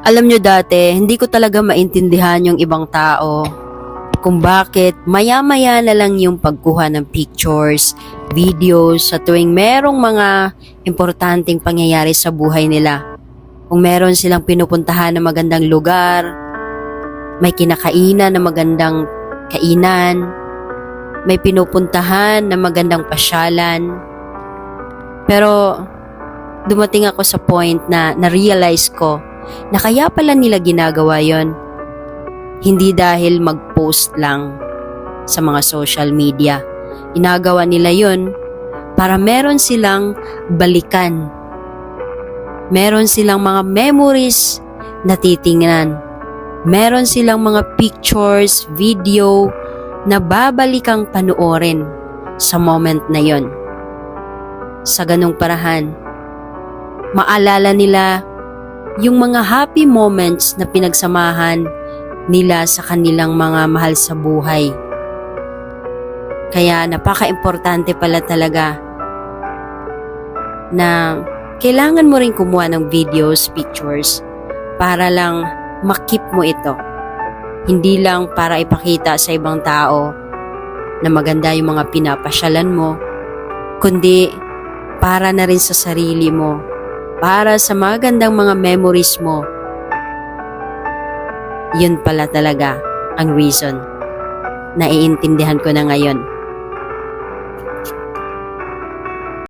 Alam nyo dati, hindi ko talaga maintindihan yung ibang tao kung bakit maya-maya na lang yung pagkuha ng pictures, videos sa tuwing merong mga importanteng pangyayari sa buhay nila. Kung meron silang pinupuntahan na magandang lugar, may kinakainan na magandang kainan, may pinupuntahan na magandang pasyalan. Pero dumating ako sa point na na-realize ko na kaya pala nila ginagawa yon. Hindi dahil mag-post lang sa mga social media. Inagawa nila yon para meron silang balikan. Meron silang mga memories na titingnan. Meron silang mga pictures, video na babalikan panoorin sa moment na yon. Sa ganung parahan, maalala nila yung mga happy moments na pinagsamahan nila sa kanilang mga mahal sa buhay. Kaya napaka-importante pala talaga na kailangan mo rin kumuha ng videos, pictures para lang makip mo ito. Hindi lang para ipakita sa ibang tao na maganda yung mga pinapasyalan mo, kundi para na rin sa sarili mo, para sa magandang mga memories mo. Yun pala talaga ang reason na iintindihan ko na ngayon.